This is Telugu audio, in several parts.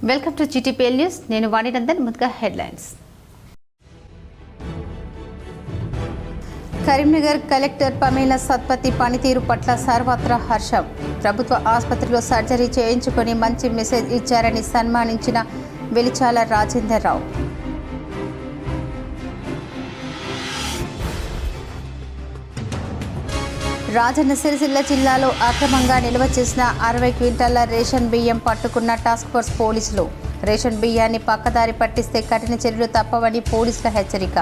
Welcome to GTPL news. నేను వాణినందన్. ముందుగా headlines. Karimnagar collector Pamela Satpathy పనితీరు పట్ల సర్వత్రా హర్షం. ప్రభుత్వ ఆసుపత్రిలో సర్జరీ చేయించుకొని మంచి మెసేజ్ ఇచ్చారని సన్మానించిన వెలిచాల రాజేందర్ రావు. రాజన్న సిరిసిల్ల జిల్లాలో అక్రమంగా నిల్వ చేసిన 60 క్వింటాల రేషన్ బియ్యం పట్టుకున్న టాస్క్ ఫోర్స్ పోలీసులు. రేషన్ బియ్యాన్ని పక్కదారి పట్టిస్తే కఠిన చర్యలు తప్పవని పోలీసుల హెచ్చరిక.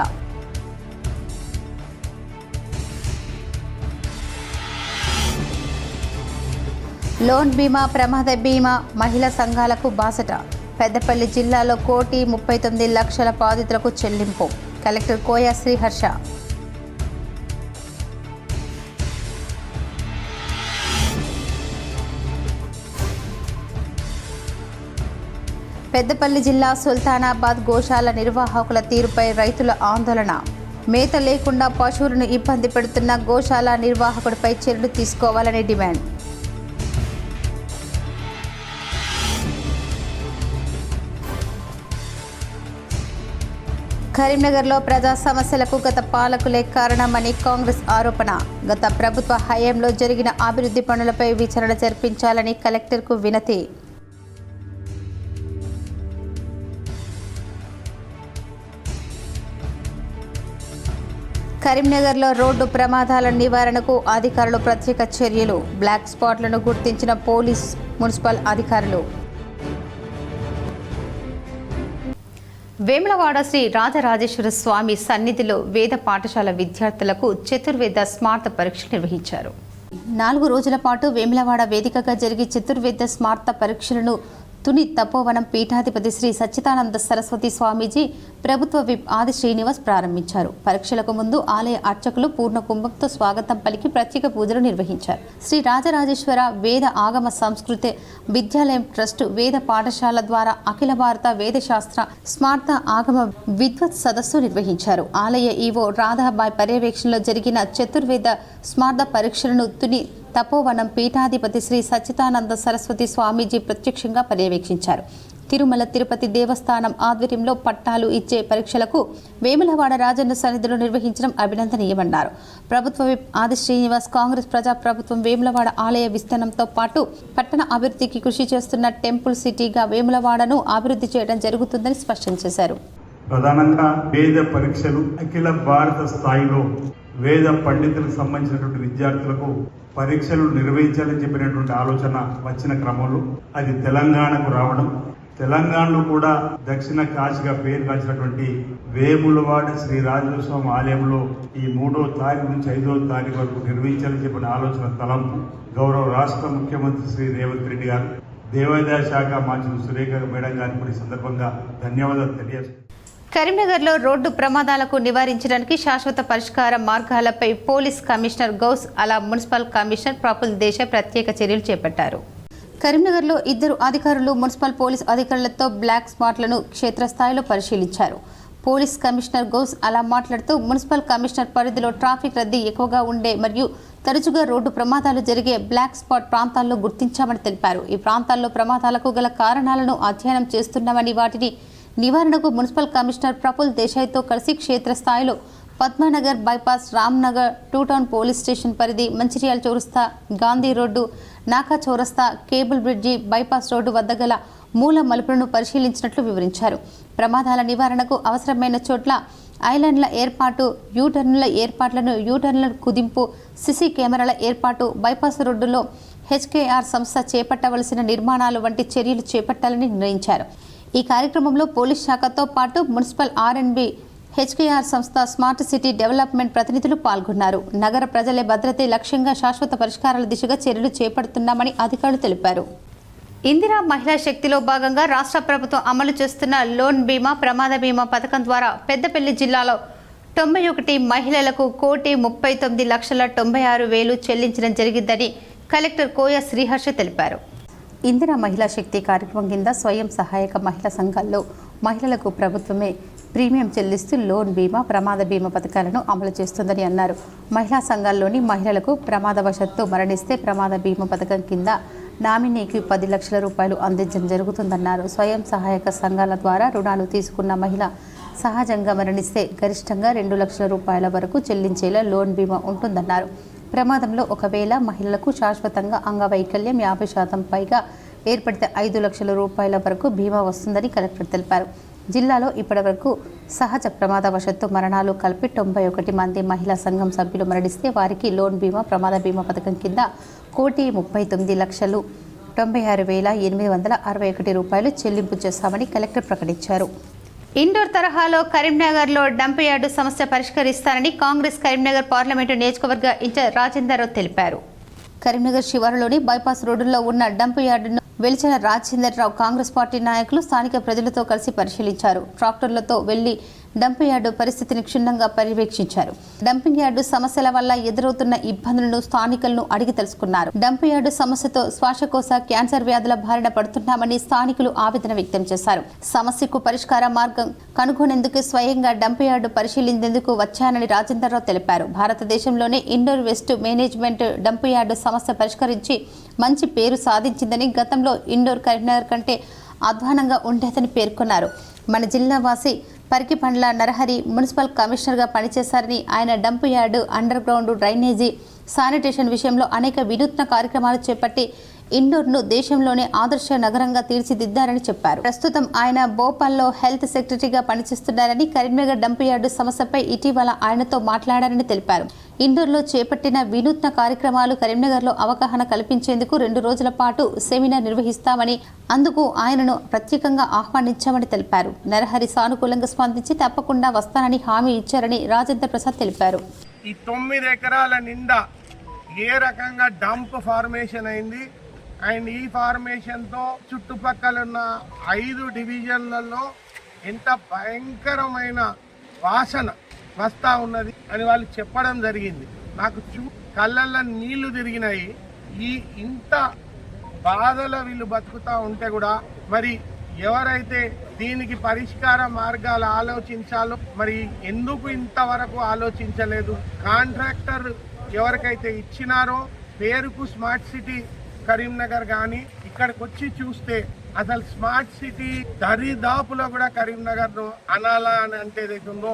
లోన్ బీమా, ప్రమాద బీమా మహిళా సంఘాలకు బాసట. పెద్దపల్లి జిల్లాలో 1,39,00,000 బాధితులకు చెల్లింపు. కలెక్టర్ కోయ శ్రీహర్ష. పెద్దపల్లి జిల్లా సుల్తానాబాద్ గోశాల నిర్వాహకుల తీరుపై రైతుల ఆందోళన. మేత లేకుండా పశువులను ఇబ్బంది పెడుతున్న గోశాల నిర్వాహకుడిపై చర్యలు తీసుకోవాలని డిమాండ్. కరీంనగర్లో ప్రజా సమస్యలకు గత పాలకులే కారణమని కాంగ్రెస్ ఆరోపణ. గత ప్రభుత్వ హయాంలో జరిగిన అభివృద్ధి పనులపై విచారణ జరిపించాలని కలెక్టర్కు వినతి. కరీంనగర్లో రోడ్డు ప్రమాదాల నివారణకు అధికారులు ప్రత్యేక చర్యలు. బ్లాక్ స్పాట్లను గుర్తించిన పోలీస్, మున్సిపల్ అధికారులు. వేములవాడ శ్రీ రాజరాజేశ్వర స్వామి సన్నిధిలో వేద పాఠశాల విద్యార్థులకు చతుర్వేద స్మార్త పరీక్షలు నిర్వహించారు. 4 రోజుల పాటు వేములవాడ వేదికగా జరిగే చతుర్వేద స్మార్త పరీక్షలను తుని తపోవనం పీఠాధిపతి శ్రీ సచ్చిదానంద సరస్వతి స్వామీజీ, ప్రభుత్వ విప్ ఆది శ్రీనివాస్ ప్రారంభించారు. పరీక్షలకు ముందు ఆలయ అర్చకులు పూర్ణ కుంభంతో స్వాగతం పలికి ప్రత్యేక పూజలు నిర్వహించారు. శ్రీ రాజరాజేశ్వర వేద ఆగమ సంస్కృతి విద్యాలయం ట్రస్ట్ వేద పాఠశాల ద్వారా అఖిల భారత వేదశాస్త్ర స్మార్త ఆగమ విద్వత్ సదస్సు నిర్వహించారు. ఆలయ ఈవో రాధాబాయ్ పర్యవేక్షణలో జరిగిన చతుర్వేద స్మార్త పరీక్షలను తుని తపోవనం పీఠాధిపతి శ్రీ సచ్చిదానంద సరస్వతి స్వామీజీ ప్రత్యక్షంగా పర్యవేక్షించారు. తిరుమల తిరుపతి దేవస్థానం ఆధ్వర్యంలో పట్టాలు ఇచ్చే పరీక్షలకు వేములవాడ రాజన్న సన్నిధిలో నిర్వహించడం అభినందనీయమన్నారు. ప్రభుత్వ విప్ ఆది శ్రీనివాస్, కాంగ్రెస్ ప్రజా ప్రభుత్వం వేములవాడ ఆలయ విస్తరణంతో పాటు పట్టణ అభివృద్ధికి కృషి చేస్తున్న టెంపుల్ సిటీగా వేములవాడను అభివృద్ధి చేయడం జరుగుతుందని స్పష్టం చేశారు. ప్రధానంగా వేద పరీక్షలు అఖిల భారత స్థాయిలో వేద పండితులకు సంబంధించినటువంటి విద్యార్థులకు పరీక్షలు నిర్వహించాలని చెప్పినటువంటి ఆలోచన వచ్చిన క్రమంలో అది తెలంగాణకు రావడం, తెలంగాణలో కూడా దక్షిణ కాశీగా పేరుగాంచినటువంటి వేములవాడ శ్రీ రాజేశ్వర స్వామి ఆలయంలో ఈ 3వ తారీఖు నుంచి 5వ తారీఖు వరకు నిర్వహించాలని చెప్పిన ఆలోచన తలంపు గౌరవ రాష్ట్ర ముఖ్యమంత్రి శ్రీ రేవంత్ రెడ్డి గారు, దేవాదాయ శాఖ మంత్రి సురేఖ మేడం గారికి ఈ సందర్భంగా ధన్యవాదాలు తెలియజేస్తున్నారు. కరీంనగర్లో రోడ్డు ప్రమాదాలకు నివారించడానికి శాశ్వత పరిష్కార మార్గాలపై పోలీస్ కమిషనర్ గౌస్ అలా మున్సిపల్ కమిషనర్ ప్రఫుల్ దేశాయ్ ప్రత్యేక చర్యలు చేపట్టారు. కరీంనగర్లో 2 అధికారులు మున్సిపల్ పోలీస్ అధికారులతో బ్లాక్ స్పాట్లను క్షేత్రస్థాయిలో పరిశీలించారు. పోలీస్ కమిషనర్ గౌస్ అలా మాట్లాడుతూ మున్సిపల్ కమిషనర్ పరిధిలో ట్రాఫిక్ రద్దీ ఎక్కువగా ఉండే మరియు తరచుగా రోడ్డు ప్రమాదాలు జరిగే బ్లాక్ స్పాట్ ప్రాంతాల్లో గుర్తించామని తెలిపారు. ఈ ప్రాంతాల్లో ప్రమాదాలకు గల కారణాలను అధ్యయనం చేస్తున్నామని వాటిని నివారణకు మున్సిపల్ కమిషనర్ ప్రఫుల్ దేశాయ్తో కలిసి క్షేత్రస్థాయిలో Padmanagar bypass, Ramnagar 2 town police station పరిధి, మంచిర్యాల చౌరస్తా, గాంధీ రోడ్డు, నాకా చౌరస్తా, కేబుల్ బ్రిడ్జి, బైపాస్ రోడ్డు వద్ద గల మూల మలుపులను పరిశీలించినట్లు వివరించారు. ప్రమాదాల నివారణకు అవసరమైన చోట్ల ఐలాండ్ల ఏర్పాటు, యూటర్న్ల ఏర్పాట్లను, యూటర్న్ల కుదింపు, సిసి కెమెరాల ఏర్పాటు, బైపాస్ రోడ్డులో హెచ్కేఆర్ సంస్థ చేపట్టవలసిన నిర్మాణాలు వంటి చర్యలు చేపట్టాలని నిర్ణయించారు. ఈ కార్యక్రమంలో పోలీస్ శాఖతో పాటు మున్సిపల్ ఆర్ఎండ్బి, హెచ్కేఆర్ సంస్థ, స్మార్ట్ సిటీ డెవలప్మెంట్ ప్రతినిధులు పాల్గొన్నారు. నగర ప్రజలే భద్రతే లక్ష్యంగా శాశ్వత పరిష్కారాల దిశగా చర్యలు చేపడుతున్నామని అధికారులు తెలిపారు. ఇందిరా మహిళా శక్తిలో భాగంగా రాష్ట్ర ప్రభుత్వం అమలు చేస్తున్న లోన్ బీమా, ప్రమాద బీమా పథకం ద్వారా పెద్దపల్లి జిల్లాలో 91 మహిళలకు 1,39,96,000 చెల్లించడం జరిగిందని కలెక్టర్ కోయ శ్రీహర్ష తెలిపారు. ఇందిరా మహిళా శక్తి కార్యక్రమం కింద స్వయం సహాయక మహిళా సంఘాల్లో మహిళలకు ప్రభుత్వమే ప్రీమియం చెల్లిస్తూ లోన్ బీమా, ప్రమాద బీమా పథకాలను అమలు చేస్తుందని అన్నారు. మహిళా సంఘాల్లోని మహిళలకు ప్రమాదవశాత్తు మరణిస్తే ప్రమాద బీమా పథకం కింద నామినీకి 10 లక్షల రూపాయలు అందించడం జరుగుతుందన్నారు. స్వయం సహాయక సంఘాల ద్వారా రుణాలు తీసుకున్న మహిళ సహజంగా మరణిస్తే గరిష్టంగా 2 లక్షల రూపాయల వరకు చెల్లించేలా లోన్ బీమా ఉంటుందన్నారు. ప్రమాదంలో ఒకవేళ మహిళలకు శాశ్వతంగా అంగవైకల్యం 50% పైగా ఏర్పడితే 5 లక్షల రూపాయల వరకు బీమా వస్తుందని కలెక్టర్ తెలిపారు. జిల్లాలో ఇప్పటివరకు సహజ ప్రమాదవశత్తు మరణాలు కలిపి 91 మంది మహిళా సంఘం సభ్యులు మరణిస్తే వారికి లోన్ బీమా ప్రమాద బీమా పథకం కింద 1,39,96,861 రూపాయలు చెల్లింపు చేశామని కలెక్టర్ ప్రకటించారు. ఇండోర్ తరహాలో కరీంనగర్లో డంప్ యార్డు సమస్య పరిష్కరిస్తారని కాంగ్రెస్ కరీంనగర్ పార్లమెంటు నియోజకవర్గ ఇన్ఛార్జ్ రాజేందర్ రావు తెలిపారు. కరీంనగర్ శివారులోని బైపాస్ రోడ్డులో ఉన్న డంప్ యార్డును వెలిచిన రాజేందర్ రావు కాంగ్రెస్ పార్టీ నాయకులు స్థానిక ప్రజలతో కలిసి పరిశీలించారు. ట్రాక్టర్లతో వెళ్లి డంపింగ్ యార్డు పరిస్థితిని క్షుణ్ణంగా పర్యవేక్షించారు. డంపింగ్ యార్డు సమస్యల వల్ల ఎదురవుతున్న ఇబ్బందులను స్థానికులను అడిగి తెలుసుకున్నారు. డంపింగ్ యార్డు సమస్యతో శ్వాసకోశ క్యాన్సర్ వ్యాధుల బారిన పడుతున్నామని స్థానికులు ఆవేదన వ్యక్తం చేశారు. సమస్యకు పరిష్కార మార్గం కనుగొనేందుకు స్వయంగా డంపింగ్ యార్డు పరిశీలించేందుకు వచ్చానని రాజేంద్రరావు తెలిపారు. భారతదేశంలోనే Indore waste management dumping yard సమస్య పరిష్కరించి మంచి పేరు సాధించిందని, గతంలో ఇండోర్ కరీంనగర్ కంటే అధ్వానంగా ఉండేదని పేర్కొన్నారు. మన జిల్లా వాసి పరికిపండ్ల నరహరి మున్సిపల్ కమిషనర్గా పనిచేశారని, ఆయన dump yard, under ground drainage, sanitation విషయంలో అనేక వినూత్న కార్యక్రమాలు చేపట్టి ఇండోర్ను దేశంలోనే ఆదర్శ నగరంగా తీర్చిదిద్దారని చెప్పారు. ప్రస్తుతం ఆయన భోపాల్లో హెల్త్ సెక్రటరీగా పనిచేస్తున్నారని, కరీంనగర్ డంప్ యార్డు సమస్యపై ఇటీవల ఆయనతో మాట్లాడారని తెలిపారు. ఇండోర్లో చేపట్టిన వినూత్న కార్యక్రమాలు కరీంనగర్లో అవగాహన కల్పించేందుకు 2 రోజుల పాటు సెమినార్ నిర్వహిస్తామని, అందుకు ఆయనను ప్రత్యేకంగా ఆహ్వానించామని తెలిపారు. నరహరి సానుకూలంగా స్పందించి తప్పకుండా వస్తానని హామీ ఇచ్చారని రాజేంద్ర ప్రసాద్ తెలిపారు. ఈ 9 ఎకరాల నిండా ఏ రకంగా డంప్ ఫార్మేషన్ అయింది అండ్ ఈ ఫార్మేషన్తో చుట్టుపక్కల ఉన్న 5 డివిజన్లలో ఎంత భయంకరమైన వాసన వస్తూ ఉన్నది అని వాళ్ళు చెప్పడం జరిగింది. నాకు కళ్ళల్లో నీళ్లు తిరిగినాయి. ఇంత బాధల వీళ్ళు బతుకుతూ ఉంటే కూడా మరి ఎవరైతే దీనికి పరిష్కార మార్గాలు ఆలోచించాలో మరి ఎందుకు ఇంతవరకు ఆలోచించలేదు? కాంట్రాక్టర్ ఎవరికైతే ఇచ్చినారో పేరుకు స్మార్ట్ సిటీ కరీంనగర్ కానీ ఇక్కడికి వచ్చి చూస్తే అసలు స్మార్ట్ సిటీ దరిదాపులో కూడా కరీంనగర్ అనాలా అని అంటే ఏదైతుందో.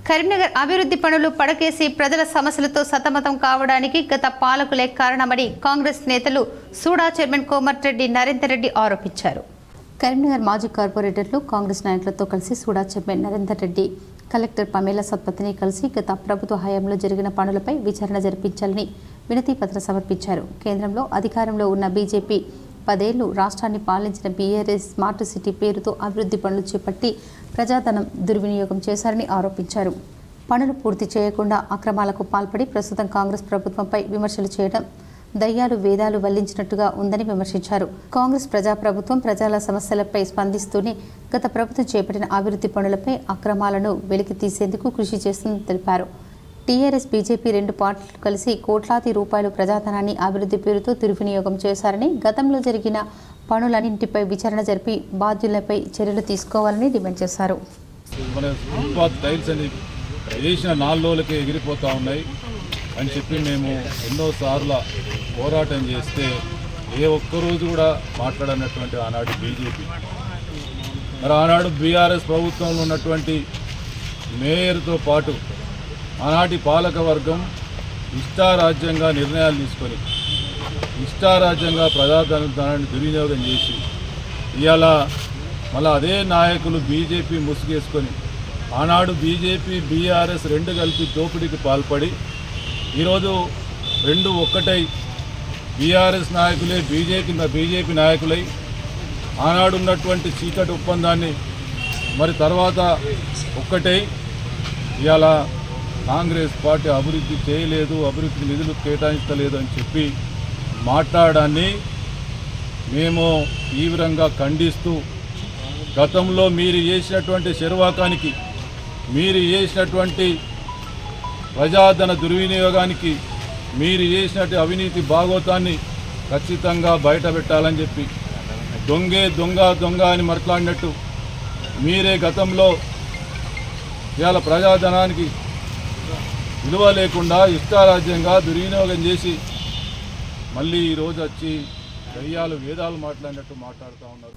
కరీంనగర్ అభివృద్ధి పనులు పడకేసి ప్రజల సమస్యలతో సతమతం కావడానికి గత పాలకులే కారణమని కాంగ్రెస్ నేతలు సూడా చైర్మన్ కోమటిరెడ్డి నరేందర్ రెడ్డి ఆరోపించారు. కరీంనగర్ మాజీ కార్పొరేటర్లు కాంగ్రెస్ నాయకులతో కలిసి సూడా చైర్మన్ నరేందర్ రెడ్డి కలెక్టర్ పమేలా సత్పతిని కలిసి గత ప్రభుత్వ హయాంలో జరిగిన పనులపై విచారణ జరిపించాలని వినతి పత్రం సమర్పించారు. కేంద్రంలో అధికారంలో ఉన్న బీజేపీ 10 ఏళ్లు రాష్ట్రాన్ని పాలించిన బీఆర్ఎస్ స్మార్ట్ సిటీ పేరుతో అభివృద్ధి పనులు చేపట్టి ప్రజాధనం దుర్వినియోగం చేశారని ఆరోపించారు. పనులు పూర్తి చేయకుండా అక్రమాలకు పాల్పడి ప్రస్తుతం కాంగ్రెస్ ప్రభుత్వంపై విమర్శలు చేయడం దయ్యాలు వేదాలు వల్లించినట్టుగా ఉందని విమర్శించారు. కాంగ్రెస్ ప్రజాప్రభుత్వం ప్రజల సమస్యలపై స్పందిస్తూనే గత ప్రభుత్వం చేపట్టిన అభివృద్ధి పనులపై అక్రమాలను వెలికి తీసేందుకు కృషి చేస్తుందని తెలిపారు. టీఆర్ఎస్ బీజేపీ 2 పార్టీలు కలిసి కోట్లాది రూపాయలు ప్రజాధనాన్ని అభివృద్ధి పేరుతో దుర్వినియోగం చేశారని, గతంలో జరిగిన పనులన్నింటిపై విచారణ జరిపి బాధ్యులపై చర్యలు తీసుకోవాలని డిమాండ్ చేశారు. వేసిన 4 రోజులకే ఎగిరిపోతూ ఉన్నాయి అని చెప్పి మేము ఎన్నోసార్లు పోరాటం చేస్తే ఏ ఒక్కరోజు కూడా మాట్లాడనటువంటి ఆనాడు బీజేపీ, మరి ఆనాడు బీఆర్ఎస్ ప్రభుత్వంలో ఉన్నటువంటి మేయర్తో పాటు ఆనాటి పాలక వర్గం ఇష్టారాజ్యంగా నిర్ణయాలు తీసుకొని ఇష్టారాజ్యంగా ప్రజాధనాన్ని దుర్వినియోగం చేసి ఇవాళ మళ్ళీ అదే నాయకులు బీజేపీ ముసుగేసుకొని ఆనాడు బీజేపీ బీఆర్ఎస్ 2 కలిపి దోపిడీకి పాల్పడి ఈరోజు 2 ఒక్కటై బీఆర్ఎస్ నాయకులే బీజేపీ నాయకులై ఆనాడు ఉన్నటువంటి చీకటి ఒప్పందాన్ని మరి తర్వాత ఒక్కటై ఇవాళ కాంగ్రెస్ పార్టీ అభివృద్ధి చేయలేదు, అభివృద్ధి నిధులు కేటాయించలేదు అని చెప్పి మాట్లాడాన్ని మేము తీవ్రంగా ఖండిస్తూ, గతంలో మీరు చేసినటువంటి శర్వాకానికి, మీరు చేసినటువంటి ప్రజాధన దుర్వినియోగానికి, మీరు చేసినటువంటి అవినీతి భాగోతాన్ని ఖచ్చితంగా బయట పెట్టాలని చెప్పి దొంగ అని మాట్లాడినట్టు మీరే గతంలో ఇవాళ ప్రజాధనానికి విలువ లేకుండా ఇష్టారాజ్యంగా దుర్వినియోగం చేసి మళ్ళీ ఈరోజు వచ్చి దయ్యాలు వేదాలు మాట్లాడినట్టు మాట్లాడుతూ ఉన్నారు.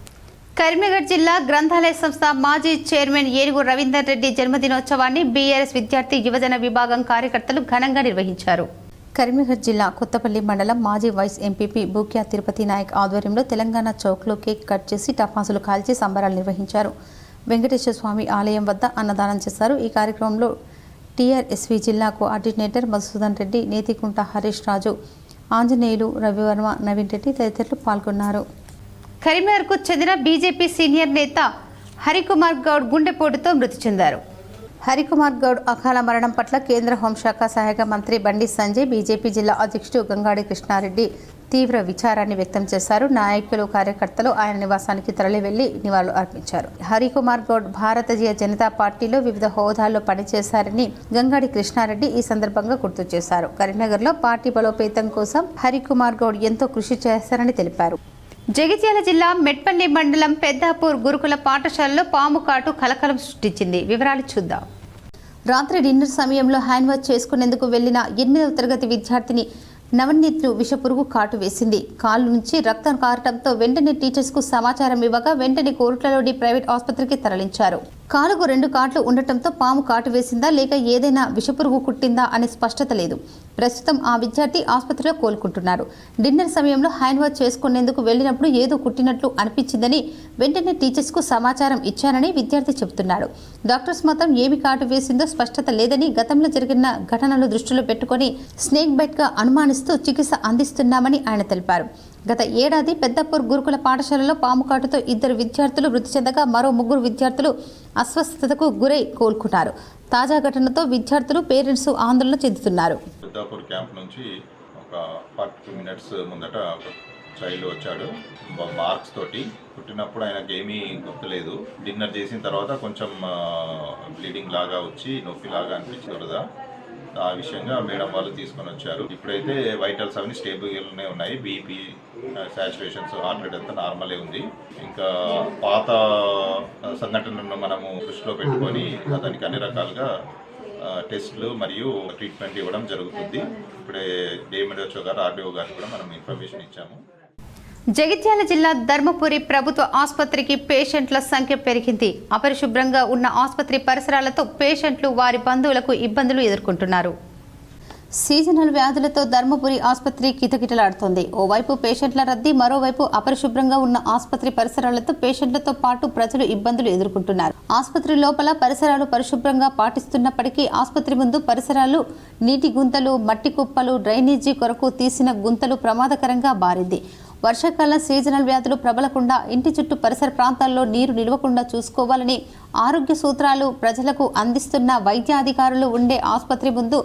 కరీంనగర్ జిల్లా గ్రంథాలయ సంస్థ మాజీ చైర్మన్ ఏనుగు రవీందర్ రెడ్డి జన్మదినోత్సవాన్ని బీఆర్ఎస్ విద్యార్థి యువజన విభాగం కార్యకర్తలు ఘనంగా నిర్వహించారు. కరీంనగర్ జిల్లా కొత్తపల్లి మండలం మాజీ వైస్ ఎంపీపీ బూక్యా తిరుపతి నాయక్ ఆధ్వర్యంలో తెలంగాణ చౌక్లో కేక్ కట్ చేసి టపాసులు కాల్చి సంబరాలు నిర్వహించారు. వెంకటేశ్వర స్వామి ఆలయం వద్ద అన్నదానం చేశారు. ఈ కార్యక్రమంలో టీఆర్ఎస్వి జిల్లా కోఆర్డినేటర్ మధుసూదన్ రెడ్డి, నేతికుంట హరీష్ రాజు, ఆంజనేయులు, రవివర్మ, నవీన్ రెడ్డి తదితరులు పాల్గొన్నారు. కరీంనగర్కు చెందిన బీజేపీ సీనియర్ నేత హరికుమార్ గౌడ్ గుండెపోటుతో మృతి చెందారు. హరికుమార్ గౌడ్ అకాల మరణం పట్ల కేంద్ర హోంశాఖ సహాయక మంత్రి బండి సంజయ్, బీజేపీ జిల్లా అధ్యక్షుడు గంగాడి కృష్ణారెడ్డి తీవ్ర విచారాన్ని వ్యక్తం చేశారు. నాయకులు, కార్యకర్తలు ఆయన నివాసానికి తరలి వెళ్లి నివాళులు అర్పించారు. హరికుమార్ గౌడ్ భారతీయ జనతా పార్టీలో వివిధ హోదాల్లో పనిచేశారని గంగాడి కృష్ణారెడ్డి ఈ సందర్భంగా గుర్తు చేశారు. కరీంనగర్లో పార్టీ బలోపేతం కోసం హరికుమార్ గౌడ్ ఎంతో కృషి చేశారని తెలిపారు. జగిత్యాల జిల్లా మెట్పల్లి మండలం పెద్దాపూర్ గురుకుల పాఠశాలలో పాము కాటు కలకలం సృష్టించింది. వివరాలు చూద్దాం. రాత్రి డిన్నర్ సమయంలో హ్యాండ్ వాష్ చేసుకునేందుకు వెళ్లిన 8వ తరగతి విద్యార్థిని నవనీత్ను విషపురుగు కాటు వేసింది. కాలు నుంచి రక్తం కారటంతో వెంటనే టీచర్స్కు సమాచారం ఇవ్వగా వెంటనే కోరుట్లలోని ప్రైవేట్ ఆసుపత్రికి తరలించారు. కాలుకు 2 కాట్లు ఉండటంతో పాము కాటు వేసిందా లేక ఏదైనా విషపురుగు కుట్టిందా అనే స్పష్టత లేదు. ప్రస్తుతం ఆ విద్యార్థి ఆసుపత్రిలో కోలుకుంటున్నారు. డిన్నర్ సమయంలో హ్యాండ్ వాష్ చేసుకునేందుకు వెళ్లినప్పుడు ఏదో కుట్టినట్లు అనిపించిందని వెంటనే టీచర్స్కు సమాచారం ఇచ్చానని విద్యార్థి చెబుతున్నాడు. డాక్టర్స్ మాత్రం ఏమి కాటు వేసిందో స్పష్టత లేదని, గతంలో జరిగిన ఘటనలు దృష్టిలో పెట్టుకుని స్నేక్ బైట్గా అనుమానిస్తూ చికిత్స అందిస్తున్నామని ఆయన తెలిపారు. గత ఏడాది పెద్దపూర్ గురుకుల పాఠశాలలో పాము కాటుతో 2 విద్యార్థులు మృతి చెందగా మరో 3 విద్యార్థులు అస్వస్థతకు గురై కోలుకున్నారు. తాజా ఘటనతో విద్యార్థులు, పేరెంట్స్ ఆందోళన చెందుతున్నారు. పెద్దాపూర్ క్యాంప్ నుంచి ఒక 42 మినిట్స్ ముందట ఒక చైల్డ్ వచ్చాడు మార్క్స్ తోటి. పుట్టినప్పుడు ఆయనకి ఏమీ గుర్తులేదు. డిన్నర్ చేసిన తర్వాత కొంచెం బ్లీడింగ్ లాగా వచ్చి నొప్పి లాగా అనిపించదు. ఆ విషయంగా మేడం వాళ్ళు తీసుకొని వచ్చారు. ఇప్పుడైతే వైటల్స్ అవన్నీ స్టేబుల్గానే ఉన్నాయి. బీపీ, సాచురేషన్స్, హార్ట్ రేట్ అంతా నార్మలే ఉంది. ఇంకా పాత సంఘటనలను మనము దృష్టిలో పెట్టుకొని దానికి అన్ని రకాలుగా టెస్టులు మరియు ట్రీట్మెంట్ ఇవ్వడం జరుగుతుంది. ఇప్పుడే డిఎండిఓ గారు, ఆర్డీఓ గారు కూడా మనం ఇన్ఫర్మేషన్ ఇచ్చాము. జగిత్యాల జిల్లా ధర్మపురి ప్రభుత్వ ఆసుపత్రికి పేషెంట్ల సంఖ్య పెరిగింది. అపరిశుభ్రంగా ఉన్న ఆసుపత్రి పరిసరాలతో పేషెంట్లు, వారి బంధువులకు ఇబ్బందులు ఎదుర్కొంటున్నారు. సీజనల్ వ్యాధులతో ధర్మపురి ఆసుపత్రి కిటకిటలాడుతోంది. ఓవైపు పేషెంట్ల రద్దీ, మరోవైపు అపరిశుభ్రంగా ఉన్న ఆసుపత్రి పరిసరాలతో పేషెంట్లతో పాటు ప్రజలు ఇబ్బందులు ఎదుర్కొంటున్నారు. ఆసుపత్రి లోపల పరిసరాలు పరిశుభ్రంగా పాటిస్తున్నప్పటికీ ఆసుపత్రి ముందు పరిసరాలు నీటి గుంతలు, మట్టి కుప్పలు, డ్రైనేజీ కొరకు తీసిన గుంతలు ప్రమాదకరంగా మారింది. వర్షాకాలం సీజనల్ వ్యాధులు ప్రబలకుండా ఇంటి చుట్టూ పరిసర ప్రాంతాల్లో నీరు నిలవకుండా చూసుకోవాలని ఆరోగ్య సూత్రాలు ప్రజలకు అందిస్తున్న వైద్యాధికారులు ఉండే ఆసుపత్రి ముందు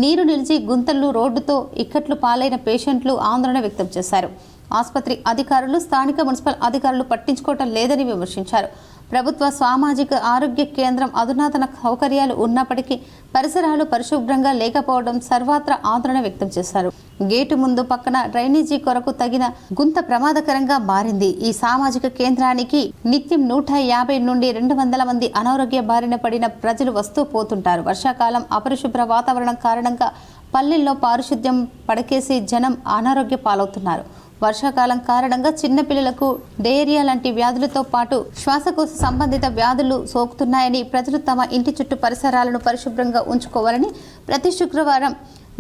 నీరు నిలిచి గుంతలు, రోడ్డుతో ఇక్కట్లు పాలైన పేషెంట్లు ఆందోళన వ్యక్తం చేశారు. ఆసుపత్రి అధికారులు, స్థానిక మున్సిపల్ అధికారులు పట్టించుకోవటం లేదని విమర్శించారు. ప్రభుత్వ సామాజిక ఆరోగ్య కేంద్రం అధునాతన సౌకర్యాలు ఉన్నప్పటికీ పరిసరాలు పరిశుభ్రంగా లేకపోవడం సర్వత్రా ఆందోళన వ్యక్తం చేశారు. గేటు ముందు పక్కన డ్రైనేజీ కొరకు తగిన గుంత ప్రమాదకరంగా మారింది. ఈ సామాజిక కేంద్రానికి నిత్యం 150 నుండి 200 మంది అనారోగ్య బారిన పడిన ప్రజలు వస్తూ పోతుంటారు. వర్షాకాలం అపరిశుభ్ర వాతావరణం కారణంగా పల్లెల్లో పారిశుద్ధ్యం పడకేసి జనం అనారోగ్య పాలవుతున్నారు. వర్షాకాలం కారణంగా చిన్నపిల్లలకు డయేరియా లాంటి వ్యాధులతో పాటు శ్వాసకోశ సంబంధిత వ్యాధులు సోకుతున్నాయని, ప్రజలు తమ ఇంటి చుట్టూ పరిసరాలను పరిశుభ్రంగా ఉంచుకోవాలని, ప్రతి శుక్రవారం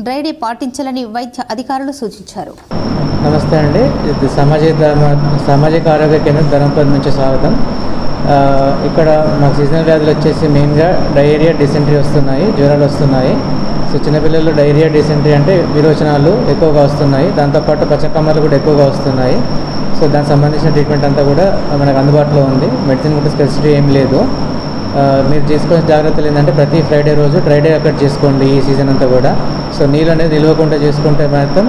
డ్రైడే పాటించాలని వైద్య అధికారులు సూచించారు. నమస్తే అండి, ఇది సామాజిక ఆరోగ్య కేంద్రం ధర్మపురి నుంచి స్వాగతం. ఇక్కడ మాకు సీజనల్ వ్యాధులు వచ్చేసి మెయిన్గా డయేరియా, డిసెంట్రీ వస్తున్నాయి, జ్వరాలు వస్తున్నాయి. సో చిన్నపిల్లలు డయేరియా, డిసెంట్రీ అంటే విరోచనాలు ఎక్కువగా వస్తున్నాయి. దాంతోపాటు పచ్చకమ్మలు కూడా ఎక్కువగా వస్తున్నాయి. సో దానికి సంబంధించిన ట్రీట్మెంట్ అంతా కూడా మనకు అందుబాటులో ఉంది. మెడిసిన్ కూడా స్పెసిఫిక్ ఏం లేదు. మీరు తీసుకునే జాగ్రత్తలు ఏంటంటే ప్రతి ఫ్రైడే రోజు డ్రైడే కట్ చేసుకోండి ఈ సీజన్ అంతా కూడా. సో నీళ్ళు అనేది నిల్వకుండా చేసుకుంటే మాత్రం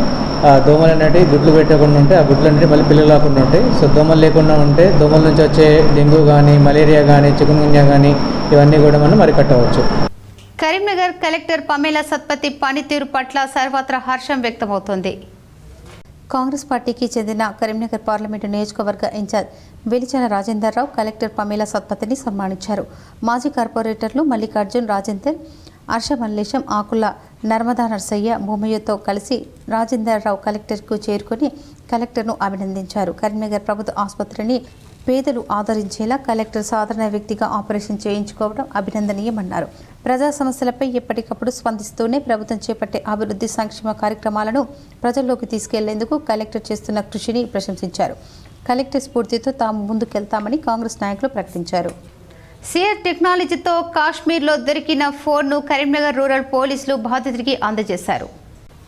దోమలు అనేవి గుడ్లు పెట్టకుండా ఉంటే ఆ గుడ్లు అనేవి మళ్ళీ పిల్లలు రాకుండా ఉంటాయి. సో దోమలు లేకుండా ఉంటే దోమల నుంచి వచ్చే డెంగ్యూ కానీ, మలేరియా కానీ, చికున్గున్యా కానీ ఇవన్నీ కూడా మనం అరికట్టవచ్చు. కరీంనగర్ కలెక్టర్ పమేలా సత్పతి పనితీరు పట్ల సర్వత్రా హర్షం వ్యక్తమవుతోంది. కాంగ్రెస్ పార్టీకి చెందిన కరీంనగర్ పార్లమెంటు నియోజకవర్గ ఇన్ఛార్జ్ వెలిచాల రాజేందర్ రావు కలెక్టర్ పమేలా సత్పతిని సన్మానించారు. మాజీ కార్పొరేటర్లు మల్లికార్జున్, రాజేందర్, హర్షమల్లేశం, ఆకుల నర్మదా నర్సయ్య, భూమయ్యతో కలిసి రాజేందర్ రావు కలెక్టర్కు చేరుకొని కలెక్టర్ను అభినందించారు. కరీంనగర్ ప్రభుత్వ ఆసుపత్రిని పేదలు ఆదరించేలా కలెక్టర్ సాధారణ వ్యక్తిగా ఆపరేషన్ చేయించుకోవడం అభినందనీయమన్నారు. ప్రజా సమస్యలపై ఎప్పటికప్పుడు స్పందిస్తూనే ప్రభుత్వం చేపట్టే అభివృద్ధి సంక్షేమ కార్యక్రమాలను ప్రజల్లోకి తీసుకెళ్లేందుకు కలెక్టర్ చేస్తున్న కృషిని ప్రశంసించారు. కలెక్టర్ స్ఫూర్తితో తాము ముందుకెళ్తామని కాంగ్రెస్ నాయకులు ప్రకటించారు. సిఆర్ టెక్నాలజీతో కాశ్మీర్లో దొరికిన ఫోన్ను కరీంనగర్ రూరల్ పోలీసులు బాధితుడికి అందజేశారు.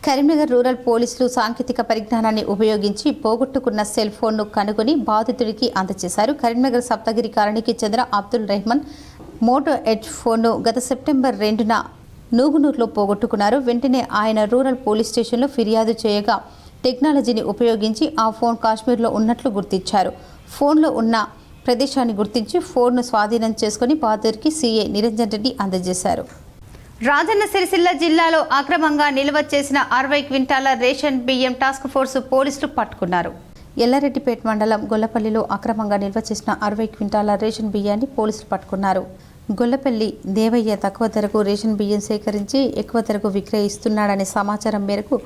కరీంనగర్ రూరల్ పోలీసులు సాంకేతిక పరిజ్ఞానాన్ని ఉపయోగించి పోగొట్టుకున్న సెల్ ఫోన్ను కనుగొని బాధితుడికి అందజేశారు. కరీంనగర్ సప్తగిరి కాలనీకి చెందిన అబ్దుల్ రెహమాన్ మోటో ఎడ్జ్ ఫోన్ను గత సెప్టెంబర్ 2న నూగునూరులో పోగొట్టుకున్నారు. వెంటనే ఆయన రూరల్ పోలీస్ స్టేషన్లో ఫిర్యాదు చేయగా టెక్నాలజీని ఉపయోగించి ఆ ఫోన్ కాశ్మీర్లో ఉన్నట్లు గుర్తించారు. ఫోన్లో ఉన్న ప్రదేశాన్ని గుర్తించి ఫోన్ను స్వాధీనం చేసుకుని బాధితుడికి సీఐ నిరంజన్ రెడ్డి అందజేశారు. రాజన్న సిరిసిల్ల జిల్లాలో అక్రమంగా నిల్వ చేసిన 60 క్వింటాల రేషన్ బియ్యం టాస్క్ ఫోర్స్ పోలీసులు పట్టుకున్నారు. ఎల్లారెడ్డిపేట మండలం గొల్లపల్లిలో అక్రమంగా నిల్వ చేసిన 60 క్వింటాల రేషన్ బియ్యాన్ని పోలీసులు పట్టుకున్నారు. గొల్లపల్లి దేవయ్య తక్కువ ధరకు రేషన్ బియ్యం సేకరించి ఎక్కువ ధరకు విక్రయిస్తున్నాడనే సమాచారం మేరకు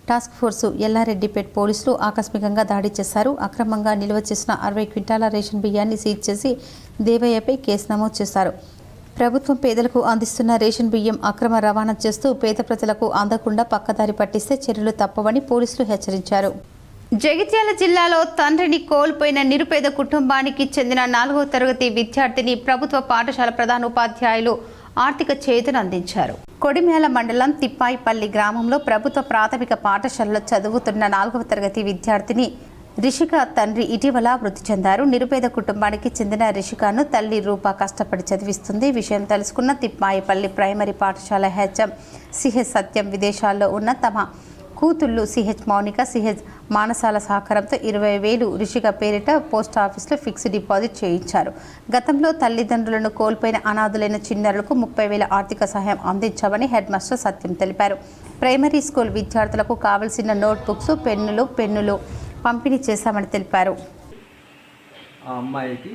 టాస్క్ ఫోర్స్ ఎల్లారెడ్డిపేట పోలీసులు ఆకస్మికంగా దాడి చేశారు. అక్రమంగా నిల్వ చేసిన 60 క్వింటాల రేషన్ బియ్యాన్ని సీజ్ చేసి దేవయ్యపై కేసు నమోదు చేశారు. ప్రభుత్వం పేదలకు అందిస్తున్న రేషన్ బియ్యం అక్రమ రవాణా చేస్తూ పేద ప్రజలకు అందకుండా పక్కదారి పట్టిస్తే చర్యలు తప్పవని పోలీసులు హెచ్చరించారు. జగిత్యాల జిల్లాలో తండ్రిని కోల్పోయిన నిరుపేద కుటుంబానికి చెందిన 4వ తరగతి విద్యార్థిని ప్రభుత్వ పాఠశాల ప్రధానోపాధ్యాయులు ఆర్థిక చేతును అందించారు. కొడిమేల మండలం తిప్పాయిపల్లి గ్రామంలో ప్రభుత్వ ప్రాథమిక పాఠశాలలో చదువుతున్న 4వ తరగతి విద్యార్థిని రిషిక తండ్రి ఇటీవల మృతి చెందారు. నిరుపేద కుటుంబానికి చెందిన రిషికను తల్లి రూప కష్టపడి చదివిస్తుంది. విషయం తెలుసుకున్న తిప్పాయిపల్లి ప్రైమరీ పాఠశాల హెచ్ఎం సిహెచ్ సత్యం విదేశాల్లో ఉన్న తమ కూతుళ్లు సిహెచ్ మౌనిక, సిహెచ్ మానసాల సహకారంతో 20,000 రిషిక పేరిట పోస్టాఫీసులో ఫిక్స్డ్ డిపాజిట్ చేయించారు. గతంలో తల్లిదండ్రులను కోల్పోయిన అనాథులైన చిన్నారులకు 30,000 ఆర్థిక సహాయం అందించామని హెడ్ మాస్టర్ సత్యం తెలిపారు. ప్రైమరీ స్కూల్ విద్యార్థులకు కావలసిన నోట్బుక్స్, పెన్నులు పంపిణీ చేశామని తెలిపారు. ఆ అమ్మాయికి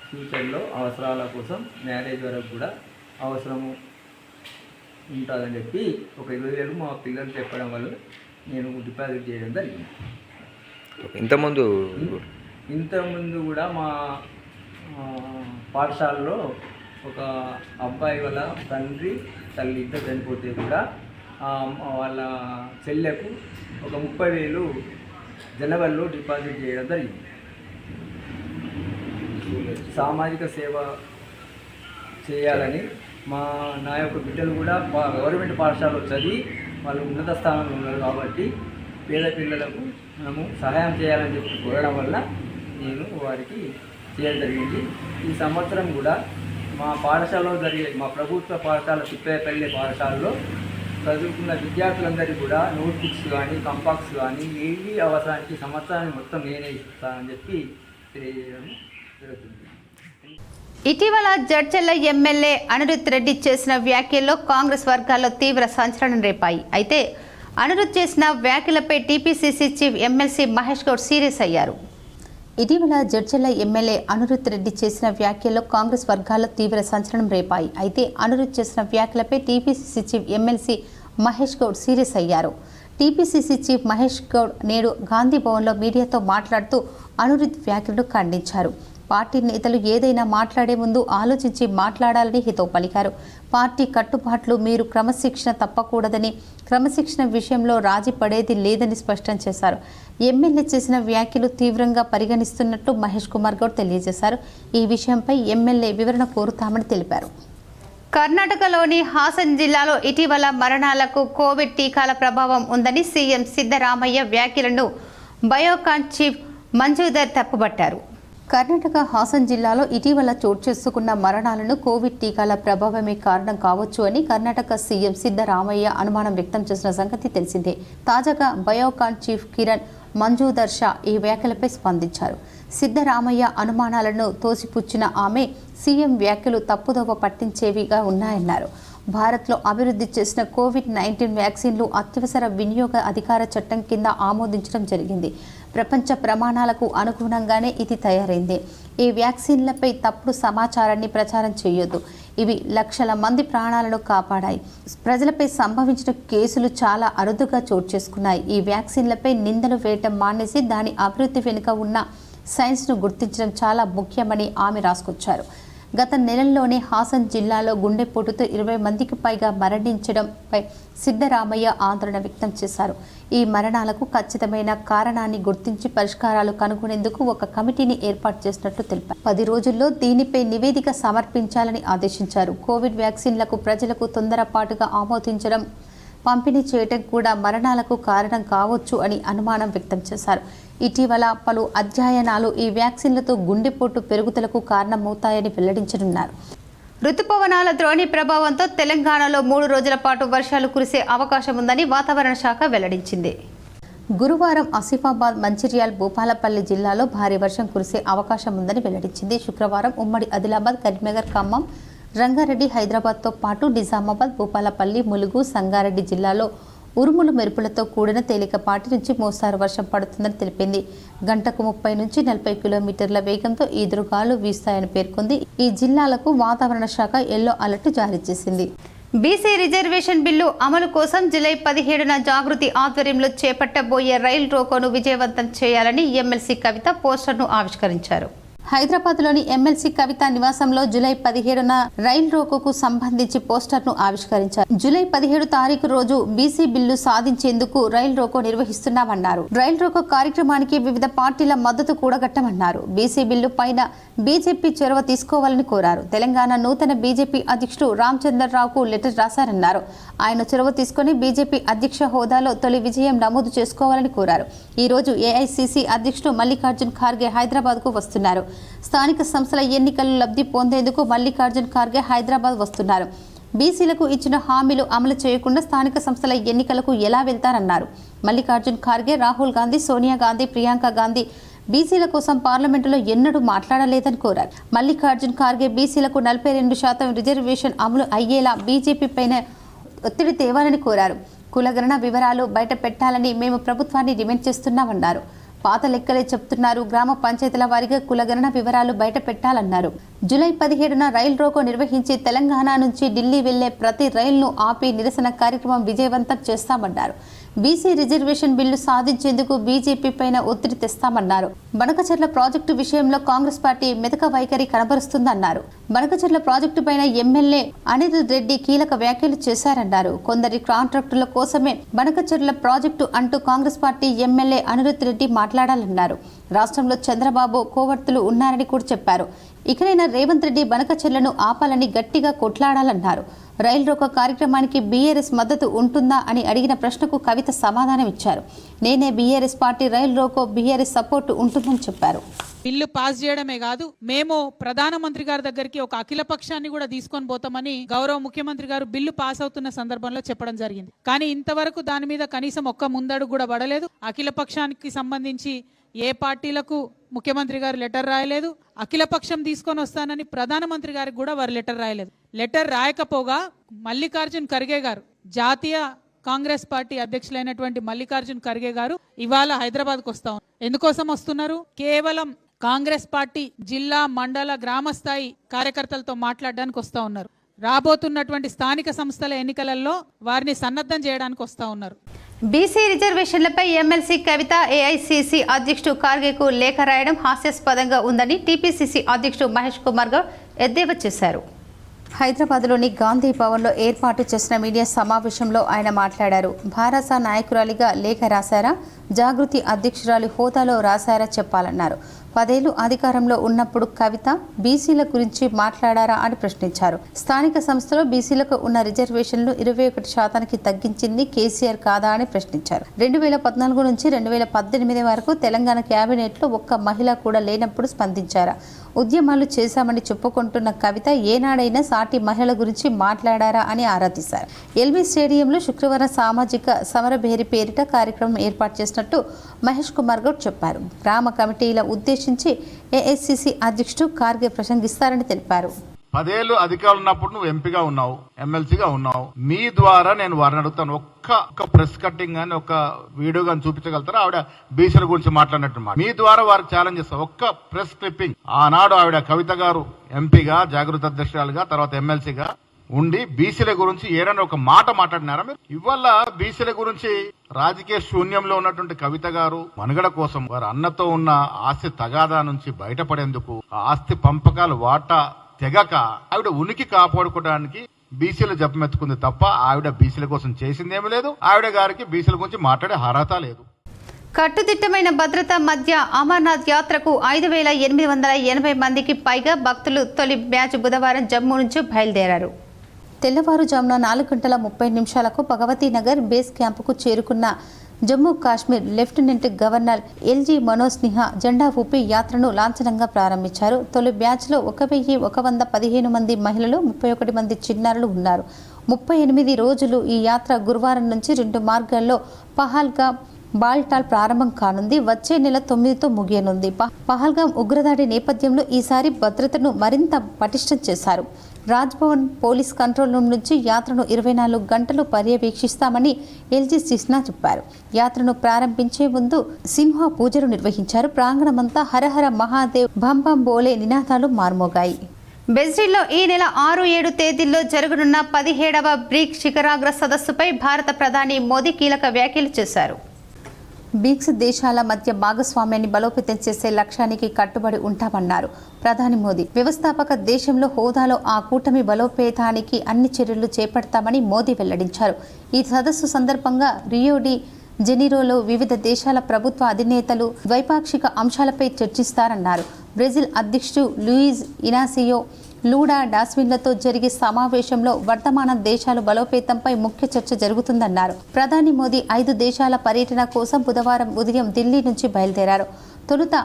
ఫ్యూచర్లో అవసరాల కోసం మ్యారేజ్ వరకు కూడా అవసరము ఉంటుందని చెప్పి ఒక 20,000 మా పిల్లలు చెప్పడం వల్ల నేను డిపాజిట్ చేయడం జరిగింది. ఇంతకుముందు కూడా మా పాఠశాలలో ఒక అబ్బాయి వాళ్ళ తండ్రి తల్లి ఇద్దరు చనిపోతే కూడా వాళ్ళ చెల్లెకు ఒక 30,000 జనవరిలో డిపాజిట్ చేయడం జరిగింది. సామాజిక సేవ చేయాలని నా యొక్క బిడ్డలు కూడా గవర్నమెంట్ పాఠశాలలో చదివి వాళ్ళు ఉన్నత స్థానంలో ఉన్నారు కాబట్టి పేద పిల్లలకు మనము సహాయం చేయాలని చెప్పి కోరడం వల్ల నేను వారికి చేయడం జరిగింది. ఈ సంవత్సరం కూడా మా పాఠశాలలో మా ప్రభుత్వ పాఠశాల తిప్పేపల్లి పాఠశాలలో చదువుకున్న విద్యార్థులందరికీ కూడా నోట్బుక్స్ కానీ కంపాక్స్ కానీ ఏవి అవసరానికి సంవత్సరానికి మొత్తం నేనే ఇస్తానని చెప్పి తెలియజేయడం జరుగుతుంది. ఇటీవల జడ్చర్ల ఎమ్మెల్యే అనిరుద్ రెడ్డి చేసిన వ్యాఖ్యల్లో కాంగ్రెస్ వర్గాల్లో తీవ్ర సంచలనం రేపాయి. అయితే అనిరుద్ చేసిన వ్యాఖ్యలపై TPCC chief MLC Mahesh Goud serious అయ్యారు. ఇటీవల జడ్చర్ల ఎమ్మెల్యే అనిరుద్ రెడ్డి చేసిన వ్యాఖ్యల్లో కాంగ్రెస్ వర్గాల్లో తీవ్ర సంచలనం రేపాయి. అయితే అనిరుద్ చేసిన వ్యాఖ్యలపై TPCC chief MLC Mahesh Goud serious అయ్యారు. టీపీసీసీ చీఫ్ మహేష్ గౌడ్ నేడు గాంధీ భవన్లో మీడియాతో మాట్లాడుతూ అనిరుద్ వ్యాఖ్యలను ఖండించారు. పార్టీ నేతలు ఏదైనా మాట్లాడే ముందు ఆలోచించి మాట్లాడాలని హితవు పలికారు. పార్టీ కట్టుబాట్లు మీరు క్రమశిక్షణ తప్పకూడదని, క్రమశిక్షణ విషయంలో రాజీ పడేది లేదని స్పష్టం చేశారు. ఎమ్మెల్యే చేసిన వ్యాఖ్యలు తీవ్రంగా పరిగణిస్తున్నట్లు మహేష్ కుమార్ గౌడ్ తెలియజేశారు. ఈ విషయంపై ఎమ్మెల్యే వివరణ కోరుతామని తెలిపారు. కర్ణాటకలోని హాసన్ జిల్లాలో ఇటీవల మరణాలకు కోవిడ్ టీకాల ప్రభావం ఉందని సీఎం సిద్ధరామయ్య వ్యాఖ్యలను బయోకాన్ చీఫ్ మంజుధర్ తప్పుబట్టారు. కర్ణాటక హాసన్ జిల్లాలో ఇటీవల చోటు చేసుకున్న మరణాలను కోవిడ్ టీకాల ప్రభావమే కారణం కావచ్చు అని కర్ణాటక సీఎం సిద్ధరామయ్య అనుమానం వ్యక్తం చేసిన సంగతి తెలిసిందే. తాజాగా బయోకాన్ చీఫ్ కిరణ్ మంజుధర్ షా ఈ వ్యాఖ్యలపై స్పందించారు. సిద్ధరామయ్య అనుమానాలను తోసిపుచ్చిన ఆమె సీఎం వ్యాఖ్యలు తప్పుదోవ పట్టించేవిగా ఉన్నాయన్నారు. భారత్లో అభివృద్ధి చేసిన కోవిడ్-19 వ్యాక్సిన్లు అత్యవసర వినియోగ అధికార చట్టం కింద ఆమోదించడం జరిగింది. ప్రపంచ ప్రమాణాలకు అనుగుణంగానే ఇది తయారైంది. ఈ వ్యాక్సిన్లపై తప్పుడు సమాచారాన్ని ప్రచారం చేయొద్దు. ఇవి లక్షల మంది ప్రాణాలను కాపాడాయి. ప్రజలపై సంభవించిన కేసులు చాలా అరుదుగా చోటు చేసుకున్నాయి. ఈ వ్యాక్సిన్లపై నిందలు వేయటం మానేసి దాని అభివృద్ధి వెనుక ఉన్న సైన్స్ను గుర్తించడం చాలా ముఖ్యమని ఆమె రాసుకొచ్చారు. గత నెలల్లోనే హాసన్ జిల్లాలో గుండెపోటుతో 20 మందికి పైగా మరణించడంపై సిద్ధరామయ్య ఆందోళన వ్యక్తం చేశారు. ఈ మరణాలకు ఖచ్చితమైన కారణాన్ని గుర్తించి పరిష్కారాలు కనుగొనేందుకు ఒక కమిటీని ఏర్పాటు చేసినట్లు తెలిపారు. 10 రోజుల్లో దీనిపై నివేదిక సమర్పించాలని ఆదేశించారు. కోవిడ్ వ్యాక్సిన్లకు ప్రజలకు తొందరపాటుగా ఆమోదించడం, పంపిణీ చేయటం కూడా మరణాలకు కారణం కావచ్చు అని అనుమానం వ్యక్తం చేశారు. ఇటీవల పలు అధ్యయనాలు ఈ వ్యాక్సిన్లతో గుండెపోటు పెరుగుదలకు కారణమవుతాయని వెల్లడించనున్నారు. రుతుపవనాల ద్రోణి ప్రభావంతో తెలంగాణలో 3 రోజుల పాటు వర్షాలు కురిసే అవకాశం ఉందని వాతావరణ శాఖ వెల్లడించింది. గురువారం ఆసిఫాబాద్, మంచిర్యాల, భూపాలపల్లి జిల్లాలో భారీ వర్షం కురిసే అవకాశం ఉందని వెల్లడించింది. శుక్రవారం ఉమ్మడి ఆదిలాబాద్, కరీంనగర్, ఖమ్మం, రంగారెడ్డి, హైదరాబాద్తో పాటు నిజామాబాద్, భూపాలపల్లి, ములుగు, సంగారెడ్డి జిల్లాలో ఉరుములు మెరుపులతో కూడిన తేలికపాటి నుంచి మోస్తారు వర్షం పడుతుందని తెలిపింది. గంటకు 30 నుంచి 40 కిలోమీటర్ల వేగంతో ఈదురుగాలు వీస్తాయని పేర్కొంది. ఈ జిల్లాలకు వాతావరణ శాఖ ఎల్లో అలర్ట్ జారీ చేసింది. బీసీ రిజర్వేషన్ బిల్లు అమలు కోసం జూలై 17న జాగృతి ఆధ్వర్యంలో చేపట్టబోయే రైల్ రోకోను విజయవంతం చేయాలని ఎమ్మెల్సీ కవిత పోస్టర్ను ఆవిష్కరించారు. హైదరాబాద్లోని ఎమ్మెల్సీ కవిత నివాసంలో జూలై 17న రైల్ రోకోకు సంబంధించి పోస్టర్ను ఆవిష్కరించారు. జూలై 17 తారీఖు రోజు బీసీ బిల్లు సాధించేందుకు రైల్ రోకో నిర్వహిస్తున్నామన్నారు. రైల్ రోకో కార్యక్రమానికి వివిధ పార్టీల మద్దతు కూడగట్టమన్నారు. బీసీ బిల్లు పైన బీజేపీ చొరవ తీసుకోవాలని కోరారు. తెలంగాణ నూతన బీజేపీ అధ్యక్షుడు రామచంద్రరావుకు లెటర్ రాశారన్నారు. ఆయన చొరవ తీసుకుని బీజేపీ అధ్యక్ష హోదాలో తొలి విజయం నమోదు చేసుకోవాలని కోరారు. ఈ రోజు ఏఐసీసీ అధ్యక్షుడు మల్లికార్జున్ ఖార్గే హైదరాబాద్కు వస్తున్నారు. స్థానిక సంస్థల ఎన్నికల్లో లబ్ధి పొందేందుకు మల్లికార్జున్ ఖార్గే హైదరాబాద్ వస్తున్నారు. బీసీలకు ఇచ్చిన హామీలు అమలు చేయకుండా స్థానిక సంస్థల ఎన్నికలకు ఎలా వెళ్తారన్నారు. మల్లికార్జున్ ఖార్గే, రాహుల్ గాంధీ, సోనియా గాంధీ, ప్రియాంక గాంధీ బీసీల కోసం పార్లమెంటులో ఎన్నడూ మాట్లాడలేదని కోరారు. మల్లికార్జున్ ఖార్గే బీసీలకు 42% రిజర్వేషన్ అమలు అయ్యేలా బీజేపీ పైన ఒత్తిడి తేవాలని కోరారు. కులగణన వివరాలు బయట పెట్టాలని మేము ప్రభుత్వాన్ని డిమాండ్ చేస్తున్నామన్నారు. పాత లెక్కలే చెప్తున్నారు. గ్రామ పంచాయతీల వారీగా కులగణన వివరాలు బయట పెట్టాలన్నారు. జూలై 17న రైల్ రోకో నిర్వహించి తెలంగాణ నుంచి ఢిల్లీ వెళ్లే ప్రతి రైలును ఆపి నిరసన కార్యక్రమం విజయవంతం చేస్తామన్నారు. బీసీ రిజర్వేషన్ బిల్లు సాధించేందుకు బీజేపీ పైన ఒత్తిడి తెస్తామన్నారు. బనకచెర్ల ప్రాజెక్టు విషయంలో కాంగ్రెస్ పార్టీ మెతక వైఖరి కనబరుస్తుందన్నారు. బనకచెర్ల ప్రాజెక్టు పైన ఎమ్మెల్యే అనిరుద్ రెడ్డి కీలక వ్యాఖ్యలు చేశారన్నారు. కొందరి కాంట్రాక్టుల కోసమే బనకచెర్ల ప్రాజెక్టు అంటూ కాంగ్రెస్ పార్టీ ఎమ్మెల్యే అనిరుద్ రెడ్డి మాట్లాడాలన్నారు. రాష్ట్రంలో చంద్రబాబు కోవర్తులు ఉన్నారని కూడా చెప్పారు. ఇకనైనా రేవంత్ రెడ్డి బనకచెర్లను ఆపాలని గట్టిగా కొట్లాడాలన్నారు. రైల్ రోకో కార్యక్రమానికి బీఆర్ఎస్ మద్దతు ఉంటుందా అని అడిగిన ప్రశ్నకు కవిత సమాధానం ఇచ్చారు. నేనే BRS party, rail roko BRS support ఉంటుందని చెప్పారు. బిల్లు పాస్ చేయడమే కాదు, మేము ప్రధానమంత్రి గారి దగ్గరికి ఒక అఖిల పక్షాన్ని కూడా తీసుకొని పోతామని గౌరవ ముఖ్యమంత్రి గారు బిల్లు పాస్ అవుతున్న సందర్భంలో చెప్పడం జరిగింది. కానీ ఇంతవరకు దాని మీద కనీసం ఒక్క ముందడుగు కూడా పడలేదు. అఖిల పక్షానికి సంబంధించి ఏ పార్టీలకు ముఖ్యమంత్రి గారు లెటర్ రాయలేదు. అఖిలపక్షం తీసుకొని వస్తానని ప్రధానమంత్రి గారికి కూడా వారు లెటర్ రాయలేదు. లెటర్ రాయకపోగా మల్లికార్జున్ ఖర్గే గారు, జాతీయ కాంగ్రెస్ పార్టీ అధ్యక్షులైనటువంటి మల్లికార్జున్ ఖర్గే గారు ఇవాళ హైదరాబాద్కు వస్తా ఉన్నారు. ఎందుకోసం వస్తున్నారు? కేవలం కాంగ్రెస్ పార్టీ జిల్లా, మండల, గ్రామ స్థాయి కార్యకర్తలతో మాట్లాడడానికి వస్తా ఉన్నారు. రాబోతున్నటువంటి స్థానిక సంస్థల ఎన్నికలలో వారిని సన్నద్ధం చేయడానికి వస్తా ఉన్నారు. బీసీ రిజర్వేషన్లపై ఎమ్మెల్సీ కవిత ఏఐసీసీ అధ్యక్షుడు ఖార్గేకు లేఖ రాయడం హాస్యాస్పదంగా ఉందని టీపీసీసీ అధ్యక్షుడు మహేష్ కుమార్ గౌడ్ ఎద్దేవా చేశారు. హైదరాబాద్లోని గాంధీ భవన్లో ఏర్పాటు చేసిన మీడియా సమావేశంలో ఆయన మాట్లాడారు. భారత నాయకురాలిగా లేఖ రాశారా, జాగృతి అధ్యక్షురాలి హోదాలో రాశారా చెప్పాలన్నారు. 10 ఏళ్లు అధికారంలో ఉన్నప్పుడు కవిత బీసీల గురించి మాట్లాడారా అని ప్రశ్నించారు. స్థానిక సంస్థలో బీసీలకు ఉన్న రిజర్వేషన్లు 21% తగ్గించింది కేసీఆర్ కాదా అని ప్రశ్నించారు. 2014 నుంచి 2018 వరకు తెలంగాణ క్యాబినెట్లో ఒక్క మహిళ కూడా లేనప్పుడు స్పందించారా? ఉద్యమాలు చేశామని చెప్పుకుంటున్న కవిత ఏనాడైనా సాటి మహిళల గురించి మాట్లాడారా అని ఆరా తీశారు. ఎల్బీ స్టేడియంలో శుక్రవారం సామాజిక సమరభేరి పేరిట కార్యక్రమం ఏర్పాటు చేసినట్టు మహేష్ కుమార్ గౌడ్ చెప్పారు. గ్రామ కమిటీల ఉద్దేశించి ఏఐసీసీ అధ్యక్షుడు ఖార్గే ప్రసంగిస్తారని తెలిపారు. 10 ఏళ్ళు అధికారులు ఉన్నప్పుడు నువ్వు ఎంపీగా ఉన్నావు, ఎమ్మెల్సీగా ఉన్నావు. మీ ద్వారా నేను వారిని అడుగుతాను, ఒక్క ప్రెస్ కట్టింగ్ గాని ఒక వీడియో గాని చూపించగలుగుతారా? ఆవిడ బీసీల గురించి మాట్లాడినట్టు మీ ద్వారా వారికి ఛాలెంజ్ చేస్తా. ఒక్క ప్రెస్ క్లిప్పింగ్ ఆనాడు ఆవిడ కవిత గారు ఎంపీగా, జాగృత అధ్యక్షురాలుగా, తర్వాత ఎమ్మెల్సీగా ఉండి బీసీల గురించి ఏదైనా ఒక మాట మాట్లాడినారా మీరు? ఇవాళ బీసీల గురించి రాజకీయ శూన్యంలో ఉన్నటువంటి కవిత గారు మనుగడ కోసం వారి అన్నతో ఉన్న ఆస్తి తగాదా నుంచి బయటపడేందుకు, ఆ ఆస్తి పంపకాలు వాటా తెగక ఆవిడ ఉనికి కాపాడుకోవడానికి బీసీలు జపమెత్తుకుంది తప్ప ఆవిడ బీసీల కోసం చేసిందేమీ లేదు. ఆవిడ గారికి బీసీల గురించి మాట్లాడే అర్హత లేదు. కట్టుదిట్టమైన భద్రత మధ్య అమర్నాథ్ యాత్రకు 5,880 మందికి పైగా భక్తులు తొలి బ్యాచ్ బుధవారం జమ్మూ నుంచి బయలుదేరారు. తెల్లవారుజామున 4:30 భగవతీ నగర్ బేస్ క్యాంపుకు చేరుకున్న Jammu Kashmir lieutenant governor LG Manoj Sinha జెండా ఊపి యాత్రను లాంఛనంగా ప్రారంభించారు. తొలి బ్యాచ్లో 1,115 మంది మహిళలు, 31 మంది చిన్నారులు ఉన్నారు. 38 రోజులు ఈ యాత్ర గురువారం నుంచి 2 మార్గాల్లో పహల్గామ్, బాల్టాల్ ప్రారంభం కానుంది. వచ్చే నెల 9తో ముగియనుంది. పహల్గామ్ ఉగ్రదాడి నేపథ్యంలో ఈసారి భద్రతను మరింత పటిష్టం చేశారు. రాజ్భవన్ పోలీస్ కంట్రోల్ రూమ్ నుంచి యాత్రను 24 గంటలు పర్యవేక్షిస్తామని ఎల్జీ సిన్హా చెప్పారు. యాత్రను ప్రారంభించే ముందు సిన్హా పూజలు నిర్వహించారు. ప్రాంగణమంతా హరహర మహాదేవ్, భం భం బోలే నినాదాలు మార్మోగాయి. బెజ్రీలో ఈ నెల 6-7 తేదీల్లో జరగనున్న 17వ బ్రిక్స్ శిఖరాగ్ర సదస్సుపై భారత ప్రధాని మోదీ కీలక వ్యాఖ్యలు చేశారు. బ్రిక్స్ దేశాల మధ్య భాగస్వామ్యాన్ని బలోపేతం చేసే లక్ష్యానికి కట్టుబడి ఉంటామన్నారు ప్రధాని మోదీ. వ్యవస్థాపక దేశంలో హోదాలో ఆ కూటమి బలోపేతానికి అన్ని చర్యలు చేపడతామని మోదీ వెల్లడించారు. ఈ సదస్సు సందర్భంగా రియో డి జెనీరోలో వివిధ దేశాల ప్రభుత్వ అధినేతలు ద్వైపాక్షిక అంశాలపై చర్చిస్తారన్నారు. బ్రెజిల్ అధ్యక్షుడు లూయిజ్ ఇనాసియో లూడా డాస్విన్లతో జరిగే సమావేశంలో వర్తమాన దేశాలు బలోపేతంపై ముఖ్య చర్చ జరుగుతుందన్నారు. ప్రధాని మోదీ 5 దేశాల పర్యటన కోసం బుధవారం ఉదయం ఢిల్లీ నుంచి బయలుదేరారు. తొలుత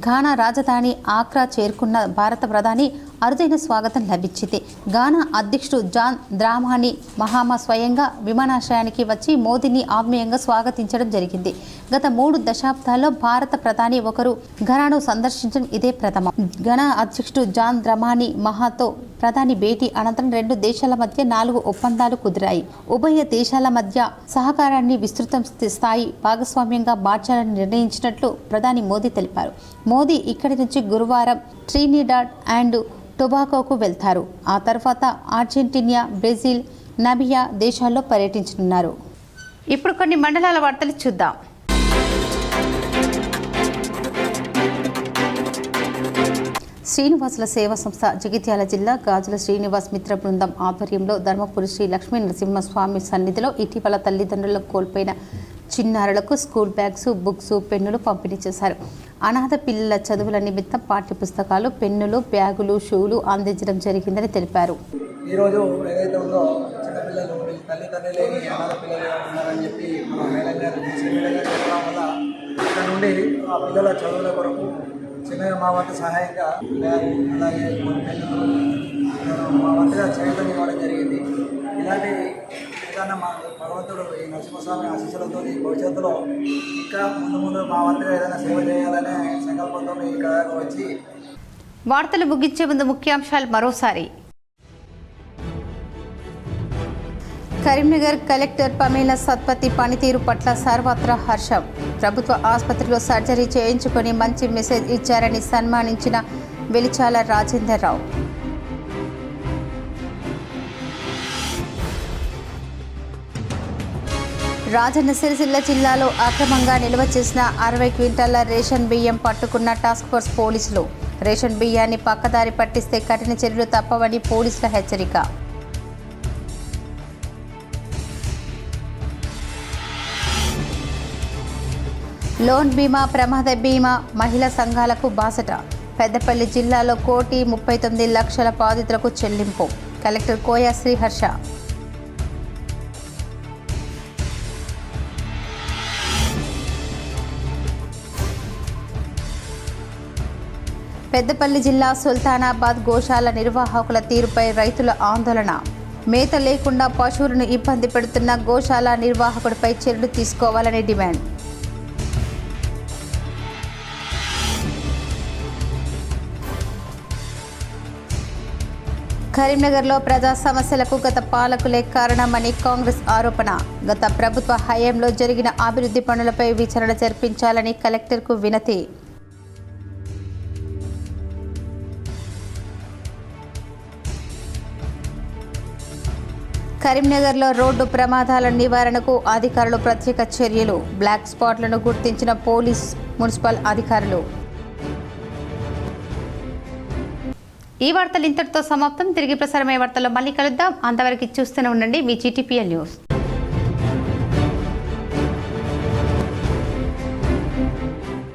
ఘానా రాజధాని ఆక్రా చేరుకున్న భారత ప్రధాని అరుదైన స్వాగతం లభించింది. ఘానా అధ్యక్షుడు జాన్ ద్రామాని మహామా స్వయంగా విమానాశ్రయానికి వచ్చి మోదీని ఆత్మీయంగా స్వాగతించడం జరిగింది. గత 3 దశాబ్దాల్లో భారత ప్రధాని ఒకరు ఘనాను సందర్శించడం ఇదే ప్రథమం. ఘనా అధ్యక్షుడు జాన్ ద్రామాని మహాతో ప్రధాని భేటీ అనంతరం 2 దేశాల మధ్య 4 ఒప్పందాలు కుదిరాయి. ఉభయ దేశాల మధ్య సహకారాన్ని విస్తృత స్థాయి భాగస్వామ్యంగా మార్చాలని నిర్ణయించినట్లు ప్రధాని మోదీ తెలిపారు. మోదీ ఇక్కడి నుంచి గురువారం ట్రినిడాడ్ అండ్ టొబాగోకు వెళ్తారు. ఆ తర్వాత అర్జెంటీనా, బ్రెజిల్, నమిబియా దేశాల్లో పర్యటించనున్నారు. ఇప్పుడు కొన్ని మండలాల వార్తలు చూద్దాం. శ్రీనివాసుల సేవా సంస్థ జగిత్యాల జిల్లా గాజుల శ్రీనివాస్ మిత్ర బృందం ఆధ్వర్యంలో ధర్మపురి శ్రీ లక్ష్మీ నరసింహస్వామి సన్నిధిలో ఇటీవల తల్లిదండ్రులకు కోల్పోయిన చిన్నారులకు స్కూల్ బ్యాగ్స్, బుక్స్, పెన్నులు పంపిణీ చేశారు. అనాథ పిల్లల చదువుల నిమిత్తం పాఠ్య పుస్తకాలు, పెన్నులు, బ్యాగులు, షూలు అందించడం జరిగిందని తెలిపారు. ఈరోజు ఏదైతే ఉందో చిన్నపిల్లలు తల్లిదండ్రులు లేని అనాథ పిల్లలు ఉన్నారని చెప్పి మన మేడం గారు చెప్పడం వల్ల ఇక్కడ నుండి ఆ పిల్లల చదువుల కొరకు చిన్నగా మా వంతు సహాయంగా బ్యాగ్, అలాగే కొన్ని పెన్నులు మా వంతుగా చేయడం ఇవ్వడం జరిగింది. ఇలాంటి ఏదన్నా మా భగవంతుడు ఈ నరసింహస్వామి ఆశీస్సులతో భవిష్యత్తులో ఇంకా ముందు మా వంతుగా ఏదైనా సేవ చేయాలనే సంకల్పంతో ఇక్కడ వచ్చి. వార్తలు ముగించే ముందు ముఖ్యాంశాలు మరోసారి. కరీంనగర్ కలెక్టర్ పమేలా సత్పతి పనితీరు పట్ల సర్వత్రా హర్షం. ప్రభుత్వ ఆసుపత్రిలో సర్జరీ చేయించుకొని మంచి మెసేజ్ ఇచ్చారని సన్మానించిన వెలిచాల రాజేందర్ రావు. రాజన్న సిరిసిల్ల జిల్లాలో అక్రమంగా నిల్వ చేసిన 60 క్వింటాల రేషన్ బియ్యం పట్టుకున్న టాస్క్ ఫోర్స్ పోలీసులు. రేషన్ బియ్యాన్ని పక్కదారి పట్టిస్తే కఠిన చర్యలు తప్పవని పోలీసుల హెచ్చరిక. లోన్ బీమా, ప్రమాద బీమా మహిళా సంఘాలకు బాసట. పెద్దపల్లి జిల్లాలో 1,39,00,000 బాధితులకు చెల్లింపు. కలెక్టర్ కోయా శ్రీహర్ష. పెద్దపల్లి జిల్లా సుల్తానాబాద్ గోశాల నిర్వాహకుల తీరుపై రైతుల ఆందోళన. మేత లేకుండా పశువులను ఇబ్బంది పెడుతున్న గోశాల నిర్వాహకుడిపై చర్యలు తీసుకోవాలని డిమాండ్. కరీంనగర్లో ప్రజా సమస్యలకు గత పాలకులే కారణమని కాంగ్రెస్ ఆరోపణ. గత ప్రభుత్వ హయాంలో జరిగిన అభివృద్ధి పనులపై విచారణ జరిపించాలని కలెక్టర్కు వినతి. కరీంనగర్లో రోడ్డు ప్రమాదాల నివారణకు అధికారులు ప్రత్యేక చర్యలు. బ్లాక్ స్పాట్లను గుర్తించిన పోలీస్, మున్సిపల్ అధికారులు. ఈ వార్తలు ఇంతటితో సమాప్తం. తిరిగి ప్రసారమయ్యే వార్తల్లో మళ్ళీ కలుద్దాం. అంతవరకు చూస్తూనే ఉండండి మీ GTPL న్యూస్.